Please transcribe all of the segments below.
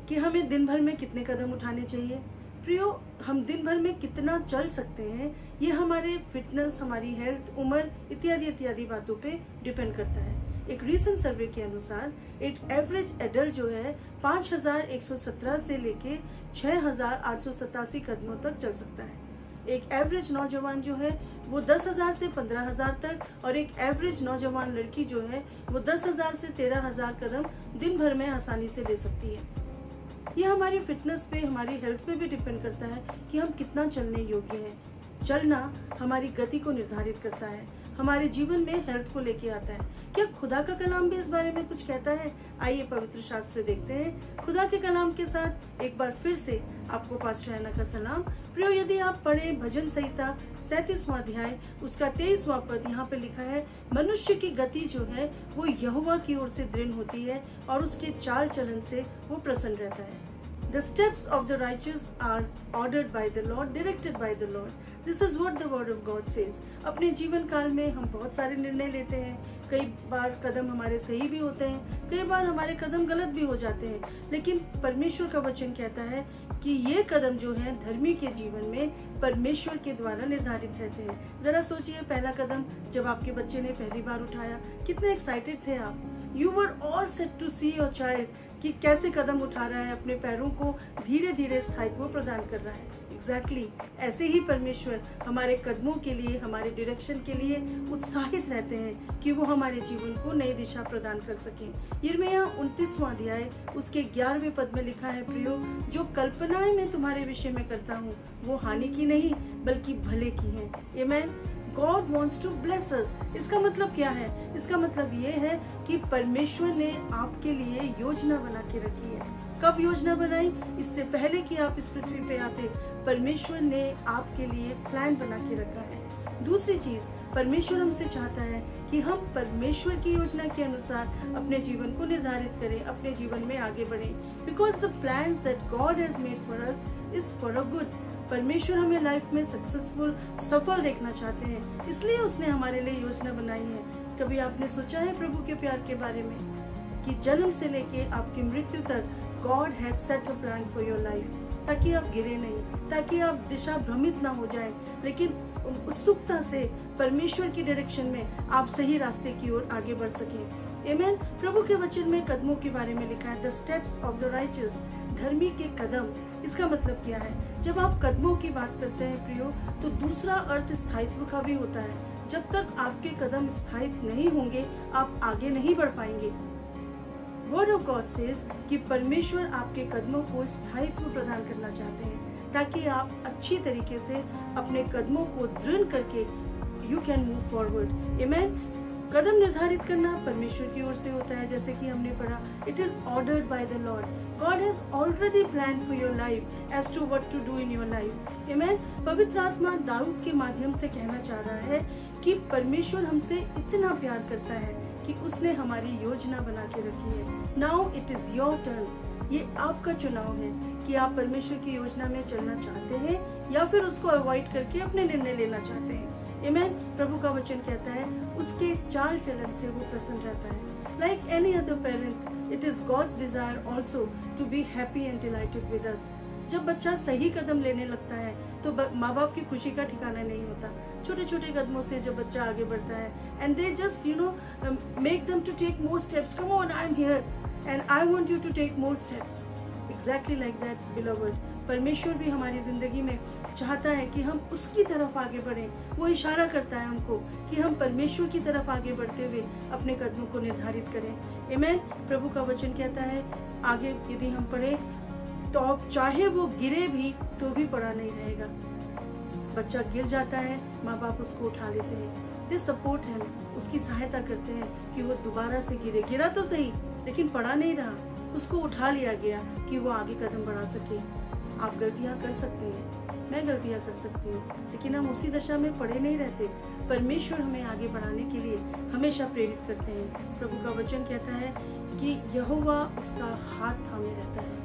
कि हमें दिन भर में कितने कदम उठाने चाहिए। प्रियो, हम दिन भर में कितना चल सकते हैं ये हमारे फिटनेस, हमारी हेल्थ, उम्र इत्यादि इत्यादि बातों पे डिपेंड करता है। एक रीसेंट सर्वे के अनुसार एक एवरेज एडल्ट जो है 5117 से लेके 6887 कदमों तक चल सकता है। एक एवरेज नौजवान जो है वो 10,000 से 15,000 तक, और एक एवरेज नौजवान लड़की जो है वो 10,000 से 13,000 कदम दिन भर में आसानी से ले सकती है। ये हमारी फिटनेस पे, हमारी हेल्थ पे भी डिपेंड करता है कि हम कितना चलने योग्य हैं। चलना हमारी गति को निर्धारित करता है, हमारे जीवन में हेल्थ को लेके आता है। क्या खुदा का कलाम भी इस बारे में कुछ कहता है? आइए पवित्र शास्त्र से देखते हैं। खुदा के कलाम के साथ एक बार फिर से आपको पास्टर ऐना का सलाम। प्रियो, यदि आप पढ़े भजन संहिता 37वां अध्याय उसका 23वां पद, यहाँ पे लिखा है, मनुष्य की गति जो है वो यहोवा की ओर से दृढ़ होती है और उसके चाल चलन से वो प्रसन्न रहता है। The steps of the righteous are ordered by the Lord, directed by the Lord. This is what the word of God says. अपने जीवन काल में हम बहुत सारे निर्णय लेते हैं। कई बार कदम हमारे सही भी होते हैं, कई बार हमारे कदम गलत भी हो जाते हैं, लेकिन परमेश्वर का वचन कहता है कि ये कदम जो है धर्मी के जीवन में परमेश्वर के द्वारा निर्धारित रहते हैं। जरा सोचिए, पहला कदम जब आपके बच्चे ने पहली बार उठाया, कितने एक्साइटेड थे आप। You were all set to see your child कि कैसे कदम उठा रहा है, अपने पैरों को धीरे धीरे स्थायित्व प्रदान कर रहा है। एग्जैक्टली ऐसे ही परमेश्वर हमारे कदमों के लिए, हमारे डायरेक्शन के लिए उत्साहित रहते हैं कि वो हमारे जीवन को नई दिशा प्रदान कर सकें। यिर्मयाह 29वां अध्याय उसके 11वें पद में लिखा है, प्रियो, जो कल्पनाएं मैं तुम्हारे विषय में करता हूँ वो हानि की नहीं बल्कि भले की है। आमीन। God wants to bless us। इसका मतलब क्या है? इसका मतलब ये है कि परमेश्वर ने आपके लिए योजना बना के रखी है। कब योजना बनाई? इससे पहले कि आप इस पृथ्वी पे आते, परमेश्वर ने आपके लिए प्लान बना के रखा है। दूसरी चीज, परमेश्वर हमसे चाहता है कि हम परमेश्वर की योजना के अनुसार अपने जीवन को निर्धारित करें, अपने जीवन में आगे बढ़ें। Because the plans that God has made for us is for a good. परमेश्वर हमें लाइफ में सक्सेसफुल, सफल देखना चाहते हैं, इसलिए उसने हमारे लिए योजना बनाई है। कभी आपने सोचा है प्रभु के प्यार के बारे में कि जन्म से लेके आपकी मृत्यु तक God has set a plan for your life, ताकि आप गिरे नहीं, ताकि आप दिशा भ्रमित ना हो जाएं, लेकिन उत्सुकता से परमेश्वर की डायरेक्शन में आप सही रास्ते की ओर आगे बढ़ सकें। आमीन। प्रभु के वचन में कदमों के बारे में लिखा है, the steps of the righteous, धर्मी के कदम। इसका मतलब क्या है? जब आप कदमों की बात करते हैं प्रियो, तो दूसरा अर्थ स्थायित्व का भी होता है। जब तक आपके कदम स्थायित्व नहीं होंगे, आप आगे नहीं बढ़ पाएंगे। वर्ड ऑफ गॉड सेज कि परमेश्वर आपके कदमों को स्थायित्व प्रदान करना चाहते हैं, ताकि आप अच्छी तरीके से अपने कदमों को दृढ़ करके यू कैन मूव फॉरवर्ड। आमीन। कदम निर्धारित करना परमेश्वर की ओर से होता है, जैसे कि हमने पढ़ा, it is ordered by the lord. God has already planned for your life as to what to do in your life. आमीन। पवित्र आत्मा दाऊद के माध्यम से कहना चाह रहा है कि परमेश्वर हमसे इतना प्यार करता है कि उसने हमारी योजना बना के रखी है। Now it is your turn. ये आपका चुनाव है कि आप परमेश्वर की योजना में चलना चाहते हैं या फिर उसको अवॉइड करके अपने निर्णय लेना चाहते हैं। आमीन। प्रभु का वचन कहता है उसके चाल चलन से वो प्रसन्न रहता है। Like any other parent, it is God's desire also to be happy and delighted with us. जब बच्चा सही कदम लेने लगता है तो माँ बाप की खुशी का ठिकाना नहीं होता। छोटे छोटे कदमों से जब बच्चा आगे बढ़ता है, and they just make them to take more steps. Come on, I am here and I want you to take more steps. Exactly like that beloved, परमेश्वर भी हमारी जिंदगी में चाहता है कि हम उसकी तरफ आगे बढ़ें। वो इशारा करता है हमको कि हम परमेश्वर की तरफ आगे बढ़ते हुए अपने कदमों को निर्धारित करें। आमीन। प्रभु का वचन कहता है आगे, यदि हम पढ़े तो चाहे वो गिरे भी तो भी पड़ा नहीं रहेगा। बच्चा गिर जाता है, माँ बाप उसको उठा लेते हैं, दे सपोर्ट हिम, उसकी सहायता करते हैं कि वो दोबारा से गिरा तो सही, लेकिन पड़ा नहीं रहा, उसको उठा लिया गया कि वो आगे कदम बढ़ा सके। आप गलतियां कर सकते हैं, मैं गलतियां कर सकती हूँ, लेकिन हम उसी दशा में पड़े नहीं रहते। परमेश्वर हमें आगे बढ़ाने के लिए हमेशा प्रेरित करते हैं। प्रभु का वचन कहता है कि यहोवा उसका हाथ थामे रहता है।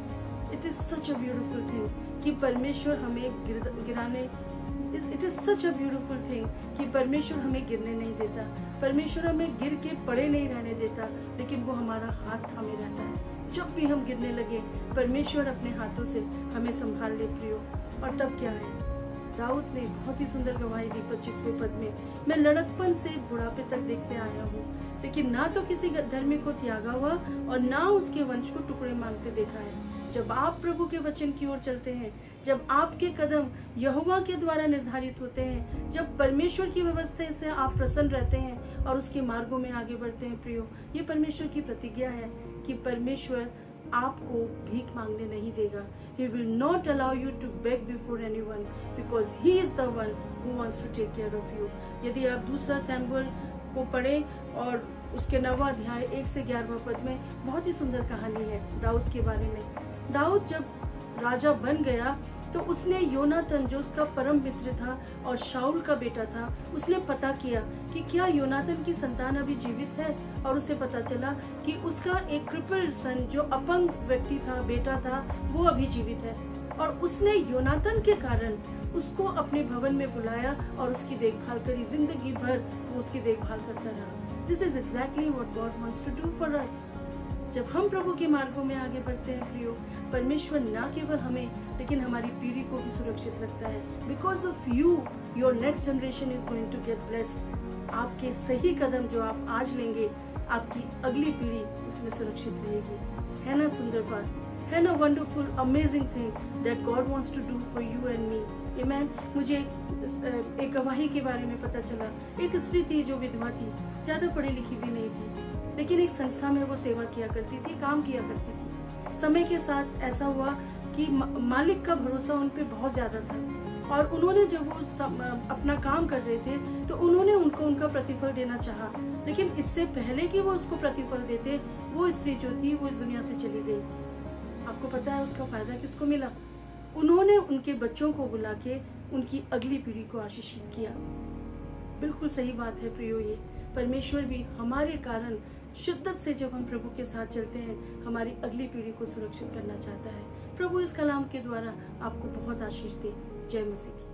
It is such a beautiful thing कि परमेश्वर हमें गिराने, it is such a beautiful thing कि परमेश्वर हमें गिरने नहीं देता। परमेश्वर हमें गिर के पड़े नहीं रहने देता, लेकिन वो हमारा हाथ थामे रहता है। जब भी हम गिरने लगे, परमेश्वर अपने हाथों से हमें संभाल ले प्रियो। और तब क्या है, दाऊद ने बहुत ही सुंदर गवाही दी 25वें पद में, मैं लड़कपन से बुढ़ापे तक देखते आया हूँ, लेकिन ना तो किसी धर्मी को त्यागा हुआ और ना उसके वंश को टुकड़े मांगते देखा है। जब आप प्रभु के वचन की ओर चलते हैं, जब आपके कदम यहोवा के द्वारा निर्धारित होते हैं, जब परमेश्वर की व्यवस्था से आप प्रसन्न रहते हैं और उसके मार्गों में आगे बढ़ते हैं प्रियो, ये परमेश्वर की प्रतिज्ञा है कि परमेश्वर आपको भीख मांगने नहीं देगा। He will not allow you to beg before anyone because He is the one who wants to take care of you। यदि आप दूसरा सैमुएल को पढ़े और उसके 9वां अध्याय 1 से 11वां पद में बहुत ही सुंदर कहानी है दाऊद के बारे में। दाऊद जब राजा बन गया तो उसने योनातन, जो उसका परम मित्र था और शाऊल का बेटा था, उसने पता किया कि क्या योनातन की संतान अभी जीवित है, और उसे पता चला कि उसका एक क्रिपल्ड सन, जो अपंग व्यक्ति था, बेटा था, वो अभी जीवित है। और उसने योनातन के कारण उसको अपने भवन में बुलाया और उसकी देखभाल करी। जिंदगी भर वो उसकी देखभाल करता रहा। This is exactly what God wants to do for us. जब हम प्रभु के मार्गों में आगे बढ़ते हैं प्रियो, परमेश्वर न केवल हमें लेकिन हमारी पीढ़ी को भी सुरक्षित रखता है। Because of you your next generation is going to get blessed. आपके सही कदम जो आप आज लेंगे, आपकी अगली पीढ़ी उसमें सुरक्षित रहेगी। है ना सुंदर बात, है ना wonderful amazing thing that God wants to do for you and me. Amen. मुझे एक गवाही के बारे में पता चला। एक स्त्री थी जो विधवा थी, ज्यादा पढ़ी लिखी भी नहीं थी, लेकिन एक संस्था में वो सेवा किया करती थी, काम किया करती थी। समय के साथ ऐसा हुआ कि मालिक का भरोसा उन पे बहुत ज्यादा था, और उन्होंने जब वो अपना काम कर रहे थे तो उन्होंने उनको उनका प्रतिफल देना चाहा, लेकिन इससे पहले कि वो उसको प्रतिफल देते, वो स्त्री जो थी वो इस दुनिया से चली गई। आपको पता है उसका फायदा किसको मिला? उन्होंने उनके बच्चों को बुला के उनकी अगली पीढ़ी को आशीषित किया। बिल्कुल सही बात है प्रियो। ये परमेश्वर भी हमारे कारण शिद्दत से जब हम प्रभु के साथ चलते हैं, हमारी अगली पीढ़ी को सुरक्षित करना चाहता है। प्रभु इस कलाम के द्वारा आपको बहुत आशीष दे। जय मसीह।